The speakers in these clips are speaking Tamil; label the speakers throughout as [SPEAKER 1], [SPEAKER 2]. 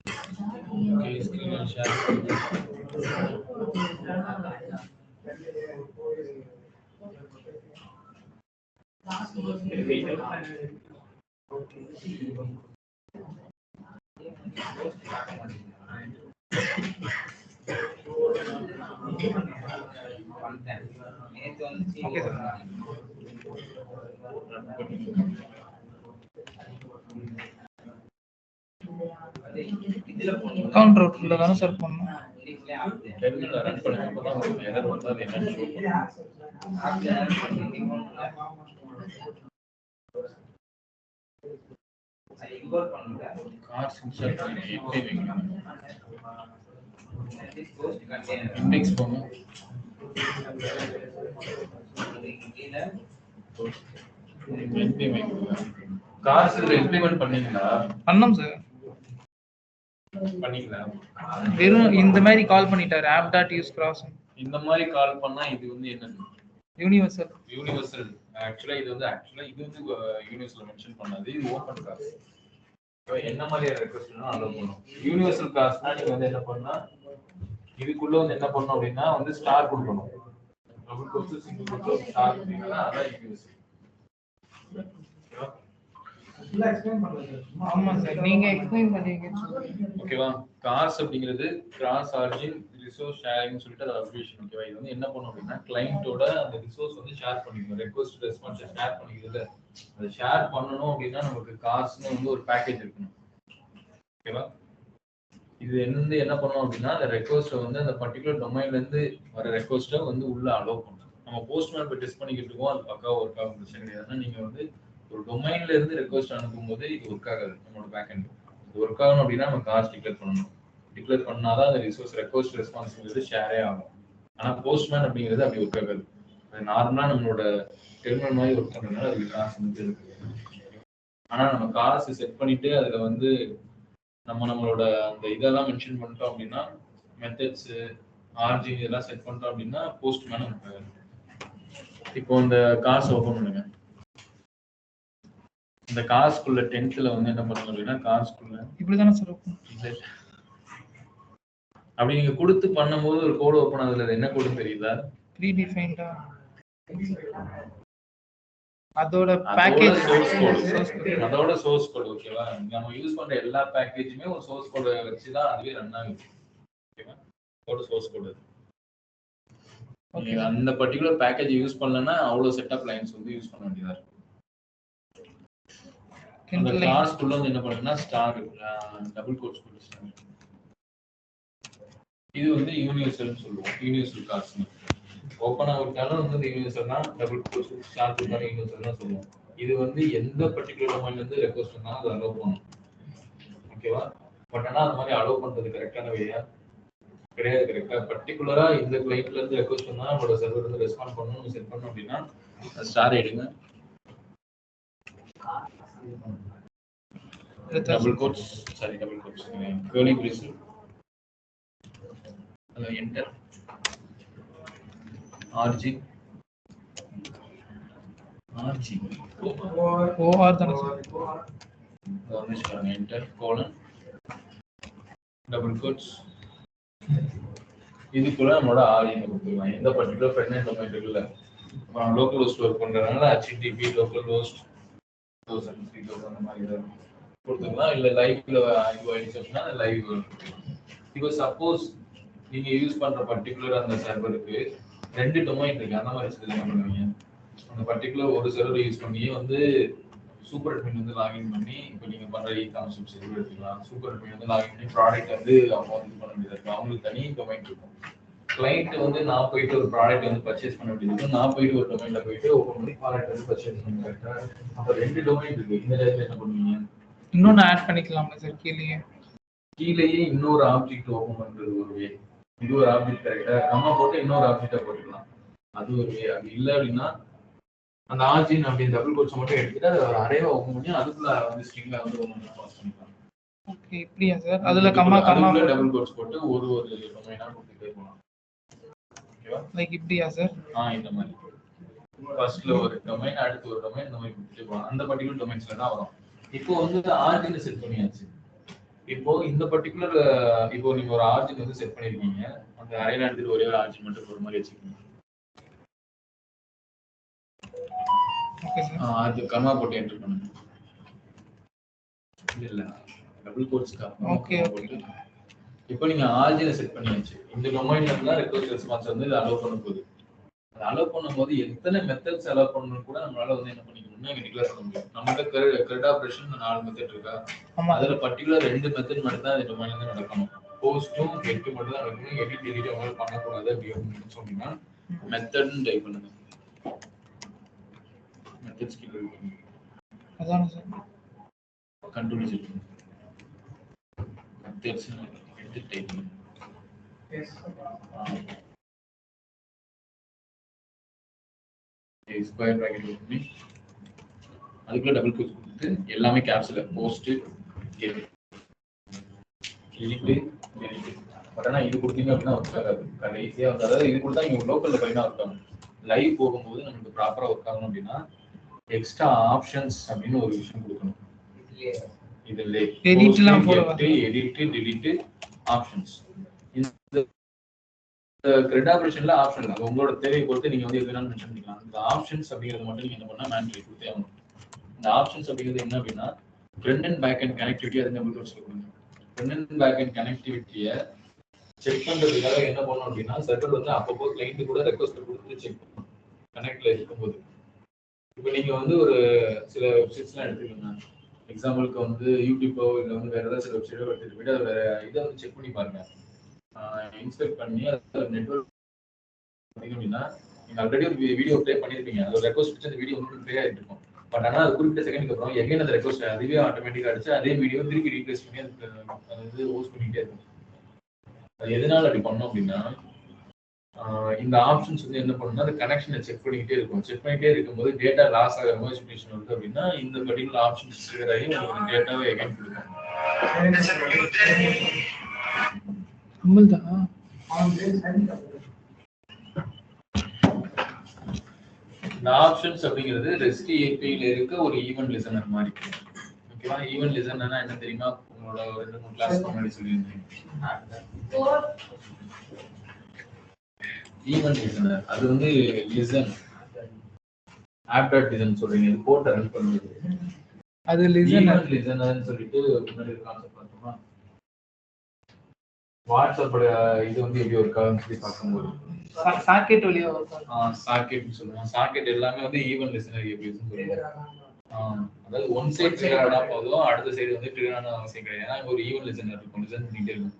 [SPEAKER 1] Okay screen share
[SPEAKER 2] okay sir. Account ரூட்ல தானே சார் பண்ணணும்.
[SPEAKER 1] டெர்மினல் ரன் பண்ணுங்க. அப்பதான் உங்களுக்கு எரர் வந்தா அது என்னன்னு ஷோ பண்ணும். கார்ஸ் இன்ஸ்டால் பண்ணி எப்படி வைக்கணும்? இண்டெக்ஸ் போகணும். கார்ஸ் இம்ப்ளிமெண்ட் பண்ணீங்களா?
[SPEAKER 2] பண்ணோம் சார்.
[SPEAKER 1] பண்ணீங்களா?
[SPEAKER 2] வெறும் இந்த மாதிரி கால் பண்ணிட்டாரு app.use cross.
[SPEAKER 1] இந்த மாதிரி கால் பண்ணா இது வந்து என்னது?
[SPEAKER 2] யூனிவர்சல்.
[SPEAKER 1] ஆக்சுவலா இது வந்து யூனிவர்சல் மென்ஷன் பண்ணாது. இது ஓபன் கார்ஸ். என்ன மாதிரி ரெக்வெஸ்ட்னா அலோவ் பண்ணும். யூனிவர்சல் கார்ஸ்னா நீங்க வந்து என்ன பண்ணா இதுக்குள்ள வந்து என்ன பண்ணணும் அப்படின்னா வந்து ஸ்டார் கொடுக்கணும். Double quotes single quotes star கொடுத்தீங்கன்னா அதான் யூனிவர்சல்.
[SPEAKER 2] ஆமா சார், நீங்க எக்ஸ்பிளைன் பண்ணீங்க.
[SPEAKER 1] ஓகேவா? கார்ஸ் அப்படிங்கிறது கிராஸ் ஆரிஜின் ரிசோர்ஸ் ஷேரிங் சொல்லிட்டு அது அப்ளிகேஷன். ஓகேவா? இது வந்து என்ன பண்ணும் அப்படின்னா கிளையண்டோட அந்த ரிசோர்ஸ் வந்து ஷேர் பண்ணிக்கணும். ரெக்வெஸ்ட் ரெஸ்பான்ஸ் ஷேர் பண்ணிக்கிறது. அதை ஷேர் பண்ணணும் அப்படின்னா நமக்கு கார்ஸ்னு வந்து ஒரு பேக்கேஜ் இருக்கணும். ஓகேவா? இது என்ன பண்ணணும் அப்படின்னா அந்த ரெக்வெஸ்ட்டை வந்து அந்த பர்டிகுலர் டொமைன்ல இருந்து வர ரெக்வெஸ்ட்டை வந்து உள்ள அலோவ் பண்ணணும். நம்ம போஸ்ட்மேன் போய் டெஸ்ட் பண்ணிக்கிட்டு இருக்கோம், அது பக்காவா ஒர்க் ஆகும் பிரச்சனை கிடையாது. நீங்க வந்து ஒரு டொமைன்ல இருந்து ரெக்வெஸ்ட் அனுப்பும்போது இது ஒர்க் ஆகாது. நம்மளோட பேக்எண்ட் இது ஒர்க் ஆகணும் அப்படின்னா நம்ம கார்ஸ் டிக்ளேர் பண்ணணும். டிக்ளேர் பண்ணாதான் அந்த ரிசோர்ஸ் ரெக்வெஸ்ட் ரெஸ்பான்ஸ்ங்கிறது ஷேரே ஆகும். ஆனா போஸ்ட்மேன் அப்படிங்கிறது அப்படி ஒர்க் ஆகாது. அது நார்மலா நம்மளோட டெர்மினல் மாதிரி ஒர்க் பண்றதுனால அதுக்கு காசு வந்து இருக்கு. ஆனா நம்ம காசு செட் பண்ணிட்டு அதுல வந்து நம்மளோட அந்த இதெல்லாம் மென்ஷன் பண்ணிட்டோம் அப்படின்னா மெத்தட்ஸ் ஆர்ஜின் இதெல்லாம் செட் பண்ணிட்டோம் அப்படின்னா போஸ்ட்மேன் இருக்காது. இப்போ இந்த காசு ஓபன் பண்ணுங்க. இந்த காசுக்குள்ள 10th வந்து என்ன பண்ணுங்க அப்படின்னா காசுக்குள்ள
[SPEAKER 2] இப்படிதானே சார் ஓபன்
[SPEAKER 1] அப்படி நீங்க கொடுத்து பண்ணும்போது ஒரு கோட் ஓபன் ஆகுதுல, அது என்ன கோடுன்னு தெரியுதா?
[SPEAKER 2] ப்ரீ டிஃபைன்டா அதோட பேக்கேஜ்
[SPEAKER 1] அதோட சோர்ஸ் கோட். ஓகேவா? நம்ம யூஸ் பண்ற எல்லா பேக்கேஜுமே ஒரு சோர்ஸ் கோட் வச்சு தான் அதுவே ரன் ஆகுது. ஓகேவா? அதோட சோர்ஸ் கோட். நீங்க அந்த பர்టిక్యులர் பேக்கேஜ் யூஸ் பண்ணலனா அவ்வளவு செட்டப் லைன்ஸ் வந்து யூஸ் பண்ண வேண்டியதா இருக்கும். அந்த கிளாஸ்க்குள்ள வந்து என்ன பண்ணுன்னா ஸ்டார் டபுள் கோட்ஸ் போட்டு இது வந்து யூனிவர்சல்னு சொல்லுவோம். யூனிவர்சல் கார்ஸ் ஓப்பன் ஆகுறதால வந்து யூனிவர்சல்னா டபுள் கோட்ஸ் ஸ்டார் போட்டு யூனிவர்சல் தான் சொல்லுவோம். இது வந்து எந்த பர்టిక్యులர் டொமைன்ல இருந்து ரெக்வெஸ்ட் பண்ணா அதை அலோவ் பண்ணும். ஓகேவா? பட் ஆனா அந்த மாதிரி அலோவ் பண்றது கரெக்டான வேயா கிடையாது. கரெக்டா பர்టిక్యులரா இந்த கிளையண்ட்ல இருந்து ரெக்வெஸ்ட் பண்ணா நம்மளோட சர்வர் வந்து ரெஸ்பாண்ட் பண்ணனும் செட் பண்ணனும் அப்படின்னா ஸ்டார் எடுங்க. டபுள் கோட்ஸ் curly brace அத என்டர் ஆர்ஜி
[SPEAKER 2] ஓஆர் தான சார்.
[SPEAKER 1] கவனிச்சுக்கோங்க. என்டர் கோலன் டபுள் கோட்ஸ் இதுக்குள்ள நம்மளோட ஆர்ஜி கொடுத்துக்கலாம். எந்த பர்టిక్యులர் பிரெக்னன்ட் டொமைன் இருக்குல்ல, நம்ம லோக்கல் ஹோஸ்ட் ஒர்க் பண்றதுனால http லோக்கல் ஹோஸ்ட் 1000 3000 அந்த மாதிரி ஏதாவது கொடுத்துக்கலாம். இல்ல லைவ்ல இது ஆயிடுச்சு அப்படின்னா லைவ். இப்போ சப்போஸ் நீங்க யூஸ் பண்ற பர்టిక్యులர் அந்த சர்வருக்கு 2 டொமைன் இருக்கு. அந்த மாதிரி என்ன பண்ணுவீங்க? அந்த பர்టిక్యులர் ஒரு சர்வர் யூஸ் பண்ணி வந்து சூப்பர் அட்மின் வந்து லாகின் பண்ணி இப்போ நீங்க பண்ற இ-காமர்ஸ் வெப்சைட் எடுத்துக்கலாம். சூப்பர் அட்மின் வந்து லாகின் பண்ணி ப்ராடக்ட் வந்து அவங்க வந்து பண்ண வேண்டியது இருக்கும். அவங்களுக்கு தனி டொமைன் இருக்கும். கிளைண்ட் வந்து நான் போயிட்டு ஒரு ப்ராடக்ட் வந்து பர்ச்சேஸ் பண்ண வேண்டியது இருக்கும். நான் போயிட்டு ஒரு டொமைன்ல போயிட்டு ஓபன் பண்ணி ப்ராடக்ட் வந்து பர்ச்சேஸ் பண்ண கரெக்டா? அப்ப 2 டொமைன் இருக்கு. இந்த நேரத்துல என்ன பண்ணுவீங்க?
[SPEAKER 2] இன்னொன்னு ஆட் பண்ணிக்கலாமா சார்? கீழேயே
[SPEAKER 1] இன்னொரு ஆப்ஜெக்ட் ஓபன் பண்றது ஒரு வே. இது ஒரு ஆப்ஜெக்ட் கரெக்டா கம்மா போட்டு இன்னொரு ஆப்ஜெக்ட்டை போட்டுக்கலாம். அது ஒரு வே. அது இல்லை அப்படின்னா அந்த ஆர்ஜின் அப்படின்னு டபுள் கோட்ஸ் மட்டும் எடுத்துட்டு அதை ஒரு அரேவா ஓபன் பண்ணி அதுக்குள்ள வந்து ஸ்ட்ரிங்ல வந்து பாஸ் பண்ணிக்கலாம்.
[SPEAKER 2] ஓகே, இப்படியா சார்? அதுல கம்மா
[SPEAKER 1] டபுள் கோட்ஸ் போட்டு ஒரு டொமைனா கொடுத்துட்டே போகலாம். ஓகேவா?
[SPEAKER 2] லைக் இப்படியா சார்?
[SPEAKER 1] இந்த மாதிரி ஃபர்ஸ்ட்ல ஒரு டொமைன் அடுத்து ஒரு டொமைன் இந்த மாதிரி கொடுத்துட்டே போகலாம். அந்த பர்టిక్యులர் டொமைன்ஸ்ல தான் வரும். இப்போ வந்து ஆர்ஜின் செட் பண்ணியாச்சு. இப்போ இந்த பர்டிகுலர் இப்போ நீங்க ஒரு ஆர்ஜின் வந்து செட் பண்ணிருக்கீங்க. அந்த அரையில எடுத்துட்டு ஒரே ஒரு ஆர்ஜின் மட்டும் ஒரு மாதிரி வச்சுக்கோங்க. அது கமா போட்டு என்டர் பண்ணுங்க. இல்ல டபுள் கோட்ஸ்க்கு
[SPEAKER 2] ஓகே
[SPEAKER 1] போட்டு இப்போ நீங்க ஆர்ஜினை செட் பண்ணியாச்சு. இந்த டொமைன்ல இருந்தா ரெக்வெஸ்ட் ரெஸ்பான்ஸ் வந்து இதை அலோவ் பண்ண போகுது. அதை அலோவ் பண்ணும்போது எத்தனை மெத்தட்ஸ் அலோவ் பண்ணணும் கூட நம்மளால வந்து என்ன பண்ணிக்கணும்னா இங்க டிக்ளேர் பண்ண முடியும். நம்மகிட்ட கிரெட் ஆபரேஷன் 4 மெத்தட் இருக்கா, அதுல பர்டிகுலர் 2 மெத்தட் மட்டும் தான் இந்த டொமைன்ல இருந்து நடக்கணும். போஸ்டும் கெட் மட்டும் தான் நடக்கணும். எடிட் எடிட் அவங்களால பண்ணக்கூடாது அப்படின்னு சொன்னீங்கன்னா மெத்தட்னு டைப் பண்ணுங்க. மெத்தட்ஸ் கீழே இருக்கு.
[SPEAKER 2] அதான் சார்
[SPEAKER 1] கண்ட்ரோல் செட் பண்ணுங்க. மெத்தட்ஸ் எடிட் டைப் பண்ணுங்க. ஸ்கொயர் பிராக்கெட் பண்ணி அதுக்குள்ள டபுள் கோட்ஸ் கொடுத்து எல்லாமே கேப்ஸ்ல post get edit edit. But ஆனால் இது கொடுத்தீங்க அப்படின்னா ஒர்க் ஆகாது. கடைசியாக வந்து அதாவது இது கொடுத்தா இங்கே லோக்கலில் பார்த்தீங்கன்னா ஒர்க் ஆகும். லைவ் போகும்போது நமக்கு ப்ராப்பராக ஒர்க் ஆகணும் அப்படின்னா எக்ஸ்ட்ரா ஆப்ஷன்ஸ் அப்படின்னு ஒரு விஷயம் கொடுக்கணும். இதுல எடிட் டெலிட் ஆப்ஷன்ஸ். இந்த கிரெட் ஆபரேஷன்ல ஆப்ஷன் அது உங்களோட தேவையை பொறுத்து நீங்க வந்து எதுனாலும் மென்ஷன் பண்ணிக்கலாம். இந்த ஆப்ஷன்ஸ் அப்படிங்கிறது மட்டும் நீங்க என்ன பண்ணா மேனுவலி கொடுத்தே ஆகணும். இந்த ஆப்ஷன்ஸ் அப்படிங்கிறது என்ன அப்படின்னா front and back and connectivity அது நம்ம கொடுங்க. ஃப்ரண்ட் அண்ட் பேக் அண்ட் கனெக்டிவிட்டியை செக் பண்றதுக்காக என்ன பண்ணணும் அப்படின்னா சர்வர் வந்து அப்பப்போ கிளைண்ட் கூட ரெக்வஸ்ட் கொடுத்து செக் பண்ணணும் கனெக்ட்ல இருக்கும்போது. இப்போ நீங்க வந்து ஒரு சில வெப்சைட்ஸ்லாம் எடுத்துக்கோங்க. எக்ஸாம்பிளுக்கு வந்து யூடியூப்போ இல்லை வந்து வேற ஏதாவது சில வெப்சைட்டோ எடுத்துட்டு போயிட்டு அதை இதை வந்து செக் பண்ணி பாருங்க. இன்ஸ்பெக்ட் பண்ணி அது நெட்வொர்க் அப்படின்னா நீங்க ஆல்ரெடி ஒரு வீடியோ ப்ளே பண்ணிருப்பீங்க. அது ஒரு ரெக்வஸ்ட் வச்சு அந்த வீடியோ வந்து ப்ளே ஆகிட்டு இருக்கும். பட் ஆனால் அது குறிப்பிட்ட செகண்டுக்கு அப்புறம் எகைன் அந்த ரெக்வஸ்ட் அதுவே ஆட்டோமேட்டிக்காக அடிச்சு அதே வீடியோ திருப்பி ரீப்ளேஸ் பண்ணி அது வந்து ஹோஸ்ட் பண்ணிக்கிட்டே இருக்கும். அது எதனால அப்படி பண்ணோம் அப்படின்னா இந்த ஆப்ஷன்ஸ் வந்து என்ன பண்ணணும்னா அந்த கனெக்ஷனை செக் பண்ணிக்கிட்டே இருக்கும். செக் பண்ணிக்கிட்டே இருக்கும்போது டேட்டா லாஸ் ஆகிற மாதிரி சுச்சுவேஷன் வருது அப்படின்னா இந்த பர்டிகுலர் ஆப்ஷன்ஸ் ட்ரிகர் ஆகி உங்களுக்கு டேட்டாவை எகைன் கொடுக்கும். இந்த ஆப்ஷன்ஸ் அப்படிங்கிறது ரெஸ்ட் ஏபிஐல இருக்க ஒரு ஈவென்ட் லிசனர் மாதிரி. ஓகேவா? ஈவென்ட் லிசனர்னா என்ன தெரியுமா? உங்களோட 2-3 கிளாஸ் முன்னாடி சொல்லியிருந்தேன். ஈவென்ட் லிசனர் அது வந்து லிசன் ஆப்.டாட் லிசன் சொல்றீங்க. இது போர்ட் ரன் பண்ணுது.
[SPEAKER 2] அது லிசனர்
[SPEAKER 1] லிசனர்னு சொல்லிட்டு முன்னாடி கான்செப்ட் பார்த்தோமா? வாட்ஸ்அப்போட இது வந்து எப்படி ஒரு சொல்லி பார்க்கும்போது
[SPEAKER 2] சாக்கெட் வழியா வரும்.
[SPEAKER 1] சாக்கெட்னு சொல்லுவோம். சாக்கெட் எல்லாமே வந்து ஈவென்ட் லிசனர் ஏபிஐன்னு சொல்லுவோம். அதாவது ஒன் சைடு ட்ரிகர் ஆனா போதும், அடுத்த சைடு வந்து ட்ரிகர் ஆன அவசியம் கிடையாது. ஏன்னா ஒரு ஈவென்ட் லிசனர் இருக்கும், லிசன் பண்ணிட்டே இருக்கும்.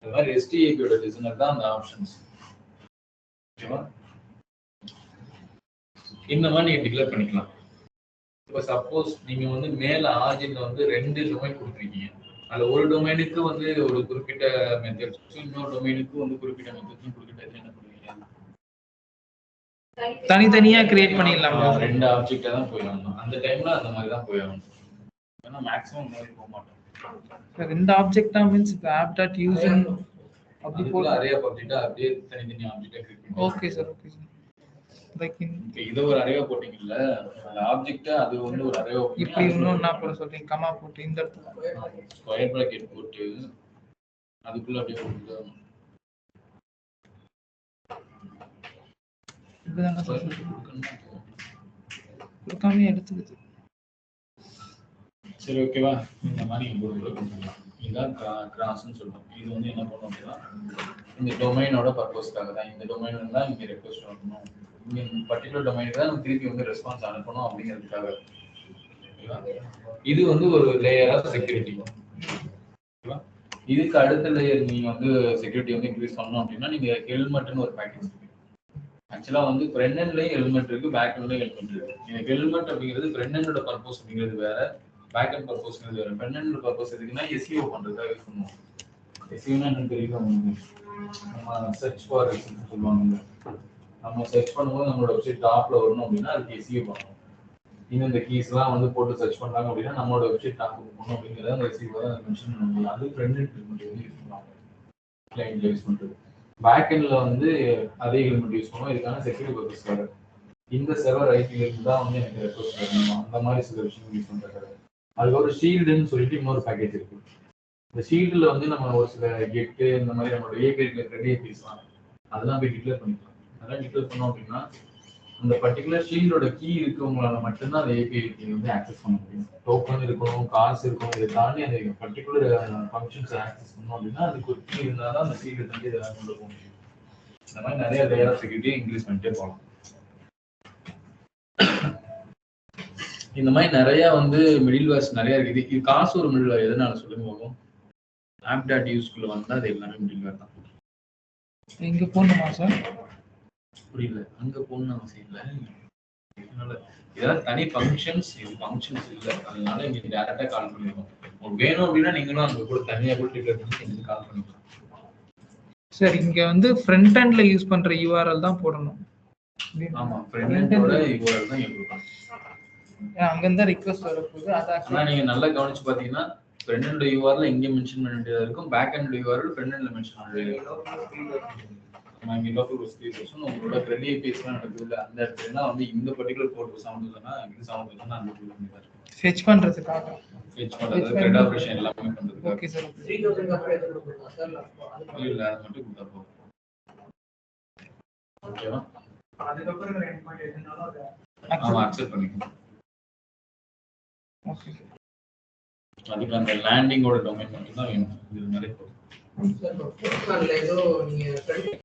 [SPEAKER 1] அது மாதிரி எஸ்டிஏபியோட லிசனர் தான் அந்த ஆப்ஷன்ஸ். ஓகேவா? இந்த மாதிரி நீங்க டிக்ளேர் பண்ணிக்கலாம். இப்போ சப்போஸ் நீங்க வந்து மேல ஆர்ஜின்ல வந்து 2 டொமைன் கொடுத்துருக்கீங்க. அதுல ஒரு டொமைனுக்கு வந்து ஒரு குறிப்பிட்ட மெத்தட்ஸ், இன்னொரு டொமைனுக்கு வந்து குறிப்பிட்ட மெத்தட்ஸ் கொடுத்துட்டு என்ன பண்ணுவீங்க?
[SPEAKER 2] தனித்தனியா கிரியேட் பண்ணிடலாம்.
[SPEAKER 1] 2 ஆப்ஜெக்ட்டா தான் போயிடணும். அந்த டைம்ல அந்த மாதிரி தான் போயிடணும். ஏன்னா மேக்ஸிமம் மாதிரி போக மாட்டோம்.
[SPEAKER 2] இந்த ஆப்ஜெக்ட்டா மீன்ஸ் app.use
[SPEAKER 1] அப்படி போல அரே ஆப்ஜெக்ட்டா அப்படியே தனித்தனி ஆப்ஜெக்ட்டா கிரியேட் பண்ணுங்க.
[SPEAKER 2] Okay sir, okay sir. Like
[SPEAKER 1] இத ஒரு அரே போட்டீங்கல்ல, அந்த ஆப்ஜெக்ட்டா அது வந்து ஒரு அரே
[SPEAKER 2] இப்படி இன்னும் நான் போட சொல்றேன். கமா போட்டு இந்த
[SPEAKER 1] ஸ்கொயர் பிராக்கெட் போட்டு அதுக்குள்ள அப்படியே போட்டு
[SPEAKER 2] இதுதாங்க சார் கொடுக்காம எடுத்துக்குது.
[SPEAKER 1] சரி, ஓகேவா? இந்த மாதிரி போட்டுக்கலாம். இதுதான் கிராஸ்ன்னு சொல்றோம். இது வந்து என்ன பண்ணும் அப்படின்னா இந்த டொமைனோட பர்பஸ்க்காக தான். இந்த டொமைன் தான் இங்க ரெக்வெஸ்ட் வரணும், இங்க பர்டிகுலர் டொமைனுக்கு தான் நம்ம திருப்பி வந்து ரெஸ்பான்ஸ் அனுப்பணும் அப்படிங்கிறதுக்காக. இது வந்து ஒரு லேயர் ஆஃப் செக்யூரிட்டி. இதுக்கு அடுத்த லேயர் நீங்க வந்து செக்யூரிட்டி வந்து இன்க்ரீஸ் பண்ணணும் அப்படின்னா நீங்க ஹெல்மெட்னு ஒரு பேக்கேஜ் இருக்கு. ஆக்சுவலா வந்து ஃப்ரண்ட் எண்ட்லயும் ஹெல்மெட் இருக்கு, பேக் எண்ட்லயும் ஹெல்மெட் இருக்கு. இந்த ஹெல்மெட் அப்படிங்கிறது ஃப்ரண்ட் எண்டோட பர்பஸ் அப்படிங்கிறது வேற, பேக் எண்ட் பர்பஸ்ங்கிறது வேற. ஃப்ரண்ட் எண்ட் பர்பஸ் எதுக்குன்னா எஸ்இஓ பண்றதுக்காக யூஸ் பண்ணுவோம். எஸ்இஓனா என்னன்னு தெரியல உங்களுக்கு? நம்ம சர்ச் ஃபார் ரிசல்ட் சொல்லுவாங்க. நம்ம சர்ச் பண்ணும்போது நம்மளோட வெப்சைட் டாப்ல வரணும் அப்படின்னா அதுக்கு எஸ்இஓ பண்ணணும். இந்த கீஸ்லாம் வந்து போட்டு சர்ச் பண்ணாங்க அப்படின்னா நம்மளோட வெப்சைட் டாப் போகணும் அப்படிங்கிறத அந்த எஸ்இஓ தான் மென்ஷன் பண்ணுவோம். அது ஃப்ரண்ட் எண்ட் ஹெல்மெட் வந்து யூஸ் பண்ணுவாங்க, கிளைண்ட்ல யூஸ் பண்றது. பேக் எண்ட்ல வந்து அதே ஹெல்மெட் யூஸ் பண்ணுவோம். இதுக்கான செக்யூரிட்டி பர்பஸ்க்காக இந்த சர்வர் ஐபில இருந்து தான் வந்து எனக்கு ரெக்வஸ்ட் பண்ணணும், அந்த மாதிரி சில விஷயம் யூஸ் பண்றாங்க. அதுக்கு ஒரு ஷீல்டுன்னு சொல்லிட்டு இன்னொரு பேக்கேஜ் இருக்கு. இந்த ஷீல்டில் வந்து நம்ம ஒரு சில கெட்டு இந்த மாதிரி நம்மளோட ஏபிஐ ரெடியாக பேசலாம், அதெல்லாம் போய் டிக்ளேர் பண்ணிக்கலாம். அதெல்லாம் டிக்ளேர் பண்ணோம் அப்படின்னா அந்த பர்டிகுலர் ஷீல்டோட கீ இருக்கவங்களால மட்டும்தான் அந்த ஏபிஐ வந்து ஆக்சஸ் பண்ண முடியும். டோக்கன் இருக்கணும், காசு இருக்கணும், இதை தாண்டி அந்த பர்டிகுலர் ஃபங்க்ஷன்ஸ் ஆக்சஸ் பண்ணோம் அப்படின்னா அதுக்கு ஒரு கீ இருந்தால் தான் அந்த ஷீல்டு தாண்டி இதெல்லாம் கொண்டு போக முடியும். இந்த மாதிரி நிறைய லேயர் ஆஃப் செக்யூரிட்டியை இன்க்ரீஸ் பண்ணிட்டே போகலாம். இந்த மாதிரி நிறைய வந்து மிடில் வேர்ஸ் நிறைய இருக்குது. இது காசு ஒரு மிடில் வேர் எதனால சொல்லுங்க போகும். ஆப் டாட் யூஸ்குள்ள வந்தா அது எல்லாமே மிடில் வேர் தான்.
[SPEAKER 2] இங்க போகணுமா சார்?
[SPEAKER 1] புரியல. அங்க போகணும்னு அவசியம் இல்லை. இதெல்லாம் தனி ஃபங்க்ஷன்ஸ், இது ஃபங்க்ஷன்ஸ் இல்லை, அதனால இங்க டேரக்டா கால் பண்ணிருக்கோம். உங்களுக்கு வேணும் அப்படின்னா நீங்களும் அங்க கூட தனியா கூட டிக்ளேர் பண்ணி எங்களுக்கு கால் பண்ணிக்கலாம்.
[SPEAKER 2] சார் இங்க வந்து ஃப்ரண்ட் எண்ட்ல யூஸ் பண்ற யூஆர்எல் தான் போடணும்.
[SPEAKER 1] ஆமா, ஃப்ரண்ட் எண்டோட யூஆர்எல் தான் இங்க கொடுக்கணும்.
[SPEAKER 2] அங்க இருந்தா ரிக்வெஸ்ட் வரப்போகுது.
[SPEAKER 1] அதான் நீங்க நல்லா கவனிச்சு பாத்தீங்கன்னா ஃப்ரண்ட் எண்ட் யூஆர்எல் இங்க மென்ஷன் பண்ண வேண்டியதா இருக்கும், பேக் எண்ட் யூஆர்எல் ஃப்ரண்ட் எண்ட்ல மென்ஷன் பண்ண வேண்டியதா இருக்கும். நம்ம இங்க லோக்கல் ஹோஸ்ட் 3% உங்களோட ஃப்ரெண்ட் ஏபிஐஸ் எல்லாம் நடக்குது இல்ல, அந்த இடத்துல வந்து இந்த பர்టిక్యులர் போர்ட் சவுண்ட் சொன்னா இது சவுண்ட் சொன்னா அந்த போர்ட் வந்து
[SPEAKER 2] ஃபெட்ச் பண்றதுக்காக
[SPEAKER 1] த்ரெட் ஆபரேஷன் எல்லாமே பண்றதுக்கு.
[SPEAKER 2] Okay sir.
[SPEAKER 3] 3000 அப்புறம் எது கொடுக்கலாம் சார்?
[SPEAKER 1] இல்ல அது மட்டும் கொடுத்தா போதும். ஓகேவா?
[SPEAKER 3] அதுக்கு அப்புறம் ஒரு எண்ட் எதுனாலும் அது
[SPEAKER 1] ஆமா அக்செப்ட் பண்ணிக்கலாம்.
[SPEAKER 2] Okay sir.
[SPEAKER 1] அதுக்கு அந்த லேண்டிங்கோட டொமைன் மட்டும் தான் வேணும். இது மாதிரி போதும்
[SPEAKER 3] சார். ஃபோர்ஸ்ல ஏதோ நீங்க ஃப்ரண்ட்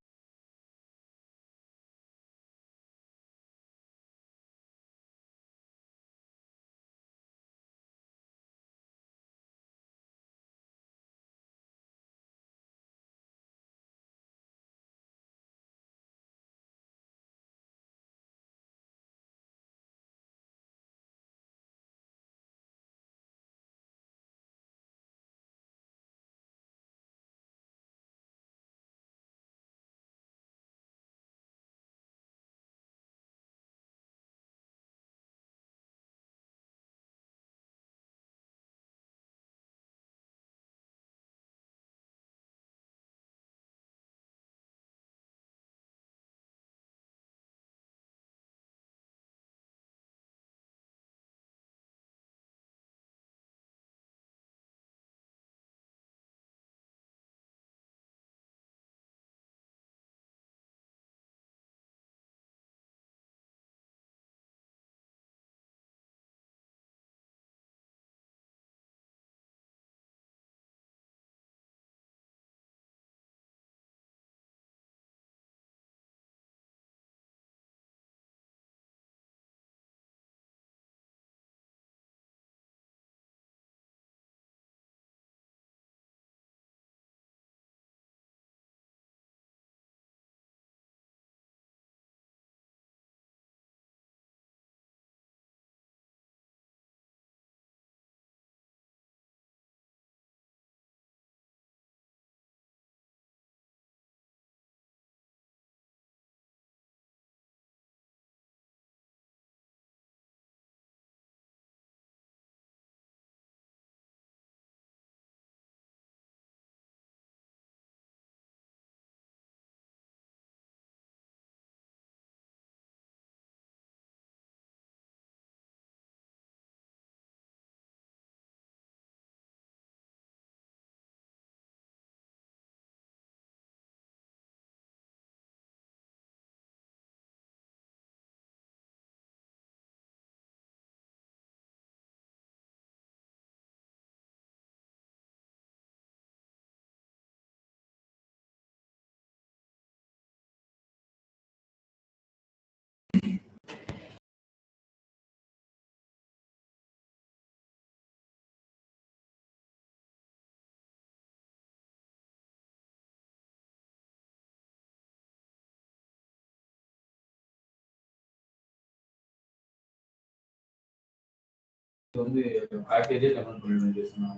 [SPEAKER 1] வந்து பேக்கேஜே டெவலப் பண்ணிடணும் ஜேசனா.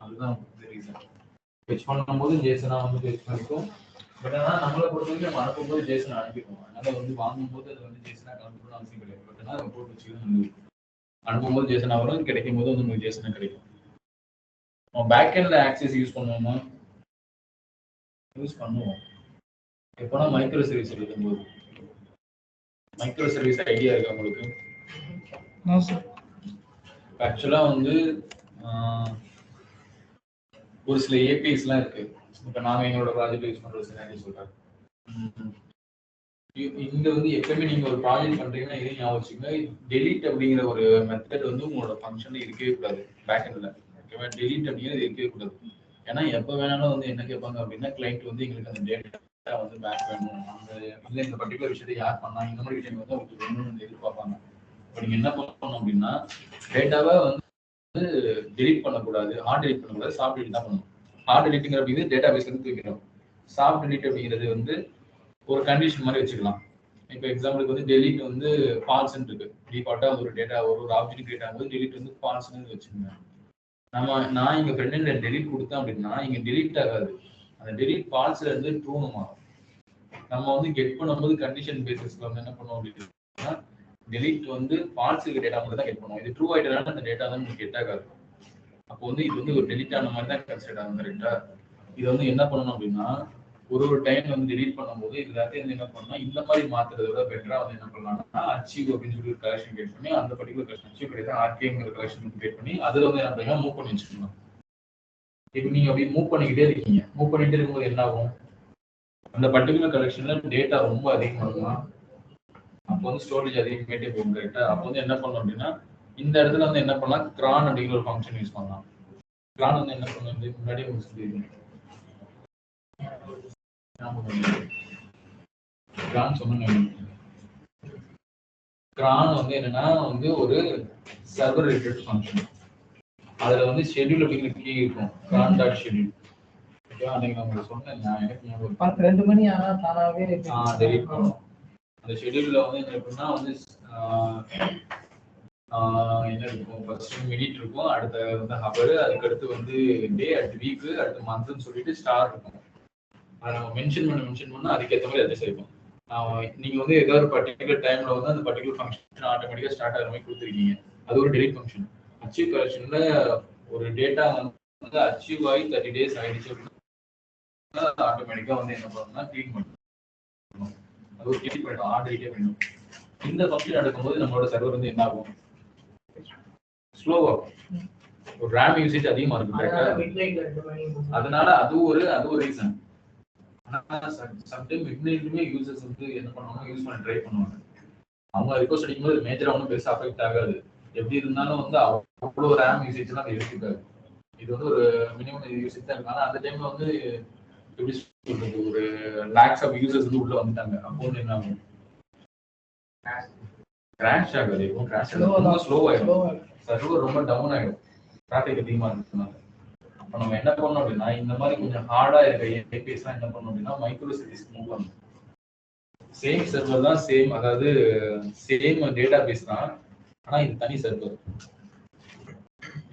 [SPEAKER 1] அதுதான் ரீசன். ஃபெச் பண்ணும்போது ஜேசனா வந்து ஃபெச் பண்ணிக்கும். பட் ஆனால் நம்மளை பொறுத்த வரைக்கும் நம்ம அனுப்பும்போது ஜேசனா அனுப்பிடுவோம். அதனால வந்து வாங்கும்போது அது வந்து ஜேசனா கலந்துக்கணும்னு அவசியம் கிடையாது. பட் ஆனால் நம்ம போட்டு வச்சுக்கணும். அனுப்பும்போது ஜேசனா வரும், கிடைக்கும் போது வந்து உங்களுக்கு ஜேசனா கிடைக்கும். நம்ம பேக் எண்ட்ல ஆக்சஸ் யூஸ் பண்ணுவோமா? யூஸ் பண்ணுவோம். எப்போனா மைக்ரோ சர்வீஸ் எழுதும்போது. மைக்ரோ சர்வீஸ் ஐடியா இருக்கா உங்களுக்கு? ஆக்சுவலா வந்து ஒரு சில ஏபிஐஸ்லாம் இருக்கு. இப்போ நாங்க எங்களோட ப்ராஜெக்ட் யூஸ் பண்ற சினாரியோ சொல்றேன். இங்க வந்து எப்பவுமே நீங்க ஒரு ப்ராஜெக்ட் பண்றீங்கன்னா இதையும் ஞாபகம் வச்சுக்கோங்க. டெலீட் அப்படிங்கிற ஒரு மெத்தட் வந்து உங்களோட ஃபங்க்ஷன்ல இருக்கவே கூடாது. பேக் எண்ட்ல ஓகேவா? டெலீட் அப்படிங்கிறது இருக்கவே கூடாது. ஏன்னா எப்ப வேணாலும் வந்து என்ன கேட்பாங்க அப்படின்னா கிளைண்ட் வந்து எங்களுக்கு அந்த டேட்டா வந்து பேக் வேணும், அந்த இல்லை இந்த பர்டிகுலர் விஷயத்தை யார் பண்ணா இந்த மாதிரி விஷயம் வந்து உங்களுக்கு வேணும்னு எதிர்பார்ப்பாங்க. இப்போ நீங்க என்ன பண்ணணும் அப்படின்னா டேட்டாவை வந்து டெலீட் பண்ணக்கூடாது, ஹார்ட் டெலீட் பண்ணக்கூடாது, சாஃப்ட் டெலீட் தான் பண்ணணும். ஹார்ட் டெலிட்டுங்கிற அப்படிங்கிறது டேட்டா பேஸ்ல இருந்து தூக்கிறோம். சாஃப்ட் டெலீட் அப்படிங்கிறது வந்து ஒரு கண்டிஷன் மாதிரி வச்சுக்கலாம். இப்போ எக்ஸாம்பிளுக்கு வந்து டெலீட் வந்து ஃபால்ஸ்ன்னு இருக்கு. டிஃபால்ட்டா ஒரு டேட்டா ஒரு ஆப்ஜெக்ட் கிரியேட் ஆகும்போது டெலீட் வந்து ஃபால்ஸ்ன்னு வச்சுக்கோங்க. நான் இங்க ஃப்ரெண்ட் டெலீட் கொடுத்தேன் அப்படின்னா இங்க டெலீட் ஆகாது. அந்த டெலீட் ஃபால்ஸ்ல இருந்து ட்ரூன்னு மாறும். நம்ம வந்து கெட் பண்ணும்போது கண்டிஷன் பேசிஸ்ல வந்து என்ன பண்ணுவோம் அப்படின்னா டெலீட் வந்து ஃபால்ஸ் இருக்க டேட்டா மட்டும் தான் கெட் பண்ணுவோம். இது ட்ரூ ஆயிட்டனால அந்த டேட்டா தான் உங்களுக்கு கெட் ஆகாது. அப்போ வந்து இது வந்து ஒரு டெலீட் ஆன மாதிரி தான் கன்சிடர் ஆகும். கரெக்டா? இது வந்து என்ன பண்ணணும் அப்படின்னா ஒரு டைம் வந்து டெலீட் பண்ணும்போது இது எல்லாத்தையும் வந்து என்ன பண்ணணும், இந்த மாதிரி மாத்துறதை விட பெட்டரா வந்து என்ன பண்ணலாம்னா அச்சீவ் அப்படின்னு சொல்லி ஒரு கலெக்ஷன் கிரியேட் பண்ணி அந்த பர்டிகுலர் கலெக்ஷன் அச்சீவ் கிடையாது ஆர்கேங்கிற கலெக்ஷன் கிரியேட் பண்ணி அதுல வந்து என்ன பண்ணுங்க மூவ் பண்ணி வச்சுக்கணும். இப்போ நீங்க அப்படியே மூவ் பண்ணிக்கிட்டே இருக்கீங்க. மூவ் பண்ணிட்டே இருக்கும்போது என்ன ஆகும், அந்த பர்டிகுலர் கலெக்ஷன்ல டேட்டா ரொம்ப அதிகமாகுமா, அப்போ வந்து ஸ்டோரேஜ் அதிகமாகிட்டே போகும். கரெக்டா? அப்போ வந்து என்ன பண்ணணும் அப்படின்னா இந்த இடத்துல வந்து என்ன பண்ணலாம், கிரான் அப்படிங்கிற ஒரு ஃபங்க்ஷன் யூஸ் பண்ணலாம். கிரான் வந்து என்ன பண்ணுறது முன்னாடியே உங்களுக்கு சொல்லியிருக்கேன். கிரான் சொன்ன கிரான் வந்து என்னன்னா வந்து ஒரு சர்வர் ரிலேட்டட் ஃபங்க்ஷன். அதுல வந்து ஷெட்யூல் அப்படிங்கிற கீ இருக்கும். Kiran dot schedule. ஓகேவா? அன்னைக்கு நான் உங்களுக்கு சொன்னேன். எனக்கு ஞாபகம்
[SPEAKER 3] 2 மணி ஆனா தானாவே
[SPEAKER 1] டெலீட் பண்ணும். அந்த ஷெட்யூல்ல வந்து என்ன இருக்குன்னா வந்து என்ன இருக்கும், ஃபர்ஸ்ட் மினிட் இருக்கும், அடுத்த வந்து ஹவர், அதுக்கடுத்து வந்து டே, அடுத்து வீக், அடுத்து மந்த்னு சொல்லிட்டு ஸ்டார் இருக்கும். அதை நம்ம மென்ஷன் பண்ணா அதுக்கேற்ற மாதிரி அட்ஜஸ்ட் ஆகிக்கும். நீங்க வந்து ஏதாவது ஒரு பர்டிகுலர் டைம்ல வந்து அந்த பர்டிகுலர் ஃபங்க்ஷன் ஆட்டோமேட்டிக்கா ஸ்டார்ட் ஆகிற மாதிரி கொடுத்துருக்கீங்க. அது ஒரு டெலிட் ஃபங்க்ஷன். அச்சீவ் கலெக்ஷன்ல ஒரு டேட்டா வந்து அச்சீவ் ஆகி 30 days ஆயிடுச்சு அப்படின்னா ஆட்டோமேட்டிக்கா வந்து என்ன பண்ணணும்னா கிளீன் பண்ணணும். அது ஒரு கிளீன் பண்ணிடும், ஆர்டர் பண்ணிடும். இந்த ஃபங்க்ஷன் நடக்கும்போது நம்மளோட சர்வர் வந்து என்ன ஆகும், ஸ்லோவாகும். ஒரு ரேம் யூசேஜ் அதிகமா இருக்கு. அதனால அது ஒரு ரீசன். சம்டைம் மிட்நைட்லயுமே யூசர்ஸ் வந்து என்ன பண்ணுவாங்க, யூஸ் பண்ண ட்ரை பண்ணுவாங்க. அவங்க ரிக்வெஸ்ட் அடிக்கும்போது மேஜரா ஒன்றும் பெருசா அஃபெக்ட் ஆகாது. எப்படி இருந்தாலும் வந்து அவ்வளோ ரேம் யூசேஜ் எல்லாம் அது எடுத்துக்காது. இது வந்து ஒரு மினிமம் யூசேஜ் தான் இருக்கு. ஆனா அந்த டைம்ல வந்து எப்படி சொல்றது, ஒரு லேக்ஸ் ஆஃப் யூசர்ஸ் வந்து உள்ள வந்துட்டாங்க. அப்போ வந்து என்ன ஆகும், கிராஷ் ஆகாது. கிராஷ் ஆகும், ரொம்ப ஸ்லோ ஆயிடும், சர்வர் ரொம்ப டவுன் ஆயிடும், டிராஃபிக் அதிகமா இருக்குனால. அப்ப நம்ம என்ன பண்ணோம் அப்படின்னா இந்த மாதிரி கொஞ்சம் ஹார்டா இருக்க ஏபிஎஸ் எல்லாம் என்ன பண்ணோம் அப்படின்னா மைக்ரோ சர்வீஸ் மூவ் பண்ணணும். சேம் சர்வர் தான், சேம் அதாவது சேம் டேட்டா பேஸ் தான், ஆனா இது தனி சர்வர்.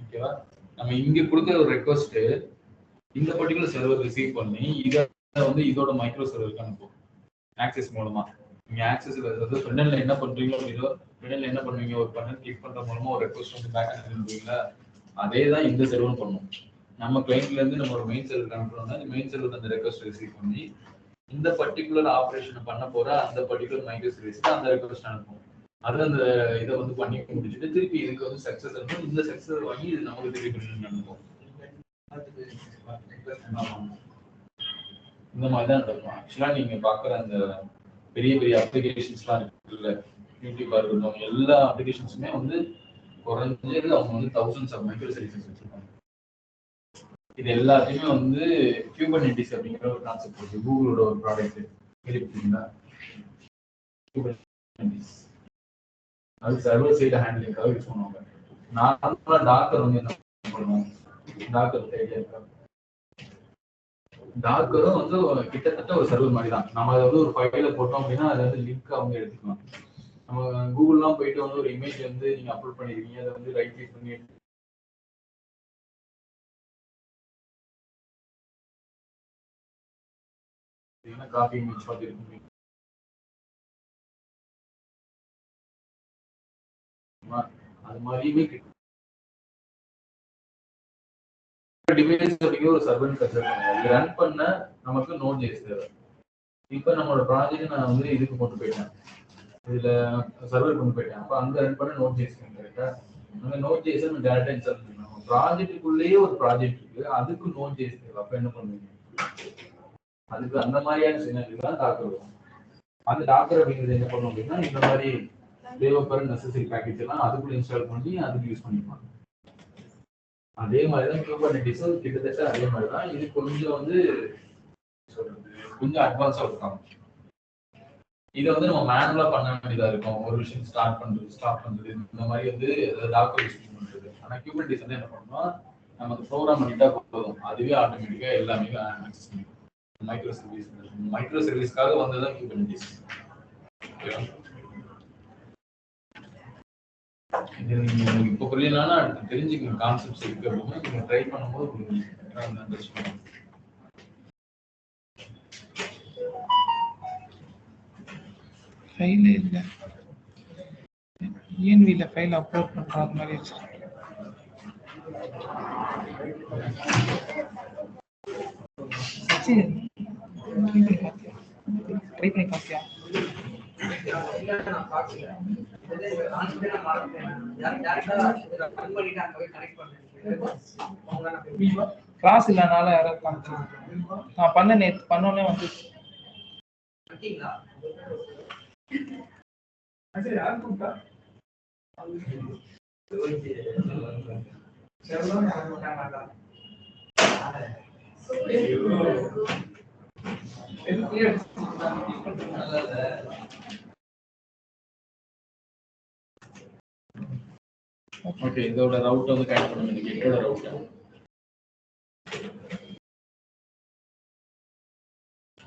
[SPEAKER 1] ஓகேவா? நம்ம இங்க கொடுக்குற ஒரு ரெக்வஸ்ட் இந்த பர்டிகுலர் சர்வர் ரிசீவ் பண்ணி இதை வந்து இதோட மைக்ரோ சர்வருக்கு அனுப்பும் ஆக்சஸ் மூலமா. நீங்க ஆக்சஸ் ஃப்ரண்ட்ல என்ன பண்றீங்களோ அப்படியோ ஃப்ரண்ட்ல என்ன பண்ணுவீங்க, ஒரு பட்டன் கிளிக் பண்ற மூலமா ஒரு ரெக்வஸ்ட் வந்து பேக் அனுப்புவீங்களா, அதே தான் இந்த சர்வர் பண்ணும். நம்ம கிளைண்ட்ல இருந்து நம்ம ஒரு மெயின் சர்வர் அனுப்புறோம்னா இந்த மெயின் சர்வர் அந்த ரெக்வஸ்ட் ரிசீவ் பண்ணி இந்த பர்டிகுலர் ஆபரேஷன் பண்ண போற அந்த பர்டிகுலர் மைக்ரோ சர்வீஸ்க்கு அந்த ரெக்வஸ்ட் அனுப்பும். அது அந்த இதை வந்து பண்ணி முடிச்சுட்டு திருப்பி இதுக்கு வந்து சக்சஸ் அனுப்பும். இந்த சக்சஸ் வாங்கி இது நமக்கு திருப்பி அனுப்பும். இந்த மாதிரி தான் நடக்கும். ஆக்சுவலா நீங்க பாக்குற அந்த பெரிய பெரிய அப்ளிகேஷன்ஸ்லாம் இருக்குல்ல, யூடியூபா இருக்கட்டும், எல்லா அப்ளிகேஷன்ஸுமே வந்து குறைஞ்சது அவங்க வந்து தௌசண்ட்ஸ் ஆஃப் மைக்ரோ சர்வீசஸ் வச்சிருக்காங்க. இது எல்லாத்தையுமே வந்து குபர்நெட்டிஸ் அப்படிங்கிற ஒரு கான்செப்ட் இருக்கு. கூகுளோட ஒரு ப்ராடக்ட் கேள்விப்பட்டீங்களா? குபர்நெட்டிஸ் அது சர்வர் சைடு ஹேண்ட்லிங்காக யூஸ் பண்ணுவாங்க. நார்மலா டாக்கர் வந்து என்ன பண்ணுவோம், டாக்கர் ஐடியா இருக்கா? டாக்கரும் வந்து கிட்டத்தட்ட ஒரு சர்வர் மாதிரி தான். நம்ம அதை வந்து ஒரு ஃபைல போட்டோம் அப்படின்னா அதை வந்து லிங்க் அவங்க எடுத்துக்கலாம். நம்ம கூகுள்லாம் போயிட்டு வந்து ஒரு இமேஜ் வந்து நீங்க அப்லோட் பண்ணிருக்கீங்க, அதை வந்து ரைட் கிளிக் பண்ணி காப்பி இமேஜ் பார்த்துருக்கீங்க. அது மாதிரியுமே டிவைஸ் அப்படிங்கிற ஒரு சர்வர் கன்சிடர் பண்ணுவாங்க. ரன் பண்ண நமக்கு நோட்.js தேவை. இப்போ நம்மளோட ப்ராஜெக்ட் நான் வந்து இதுக்கு கொண்டு போயிட்டேன், இதுல சர்வர் கொண்டு போயிட்டேன். அப்போ அங்க ரன் பண்ண நோட்.js கரெக்டா? அந்த நோட் ஜேஸ் டேரக்டா இன்ஸ்டால் பண்ணணும். ப்ராஜெக்ட்டுக்குள்ளேயே ஒரு ப்ராஜெக்ட் இருக்கு, அதுக்கு நோட் ஜேஸ் தேவை. அப்ப என்ன பண்ணுவீங்க? அதுக்கு அந்த மாதிரியான சினாரியோ தான் டாக்கர் வரும். அந்த டாக்கர் அப்படிங்கிறது என்ன பண்ணும் அப்படின்னா, இந்த மாதிரி தேவைப்படுற நெசசரி பேக்கேஜ் எல்லாம் அதுக்குள்ள இன்ஸ்டால் பண்ணி அதுக்கு யூஸ் பண்ணிப்பாங்க. அதே மாதிரி தான் குபர்நெட்டிஸும் கிட்டத்தட்ட அதே மாதிரி தான். இது கொஞ்சம் வந்து சொல்றது கொஞ்சம் அட்வான்ஸா இருக்காங்க. இதை வந்து நம்ம மேனுவலா பண்ண வேண்டியதா இருக்கும். ஒரு விஷயம் ஸ்டார்ட் பண்றது, ஸ்டாப் பண்றது, இந்த மாதிரி வந்து டாக்கர் யூஸ் பண்றது. ஆனா குபர்நெட்டிஸ் வந்து என்ன பண்ணணும்னா, நமக்கு ப்ரோக்ராம் பண்ணிட்டா போதும், அதுவே ஆட்டோமேட்டிக்கா எல்லாமே ஆக்சஸ் பண்ணிக்கும். மைக்ரோ சர்வீஸ்க்காக வந்ததுதான் குபர்நெட்டிஸ். இது உங்களுக்கு இப்போ புரியலன்னா அடுத்து தெரிஞ்சுக்கணும் கான்செப்ட்ஸ் இருக்கு அப்படின்னா நீங்க ட்ரை பண்ணும்போது உங்களுக்கு
[SPEAKER 2] ஃபைல் இல்ல ENVல ஃபைல் அப்லோட் பண்ற மாதிரி இருக்கு. சச்சி ட்ரை பண்ணி பாத்தியா? கிளாஸ் இல்லனால யாரோ காமிச்சு நான் பண்ண நேத்து பண்ணோனே வந்து
[SPEAKER 1] ஓகே, இதோட ரவுட் வந்து கனெக்ட் பண்ணுங்க. கேட்டோட ரவுட்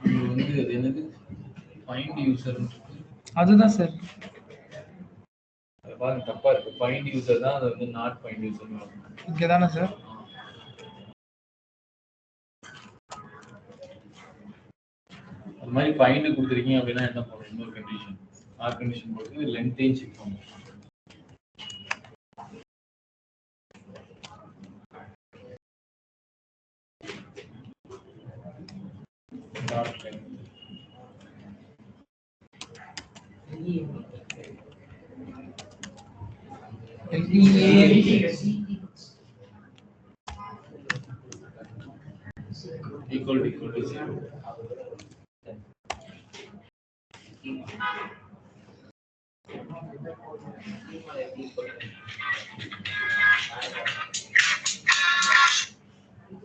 [SPEAKER 1] இது வந்து அது என்னது ஃபைண்ட் யூசர்,
[SPEAKER 2] அதுதான் சார்.
[SPEAKER 1] பாருங்க தப்பா இருக்கு. ஃபைண்ட் யூசர் தான், அது வந்து நாட் ஃபைண்ட் யூசர்.
[SPEAKER 2] இங்க தானே சார்?
[SPEAKER 1] அது மாதிரி ஃபைண்ட் கொடுத்துருக்கீங்க அப்படின்னா என்ன பண்ணும்? இன்னொரு கண்டிஷன் ஆர் கண்டிஷன் போட்டு லென்த்தையும் செக் பண்ணும். equal to 0.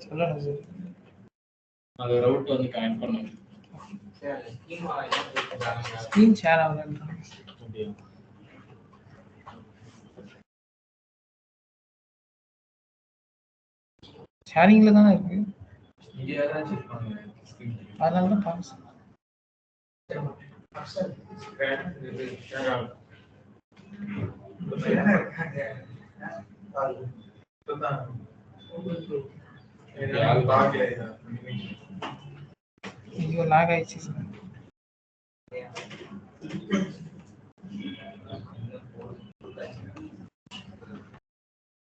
[SPEAKER 2] சொல்லுங்க சார்.
[SPEAKER 1] அது ரவுட் வந்து கனெக்ட் பண்ணுங்க.
[SPEAKER 2] ஸ்கிரீன் ஷேர் ஆகுது. ஷேரிங்ல தானே இருக்கு.
[SPEAKER 1] இங்க யாரா செக் பண்ணுங்க.
[SPEAKER 2] அதனால தான் பாஸ். ஐயோ லாக் ஆயிடுச்சு சார்.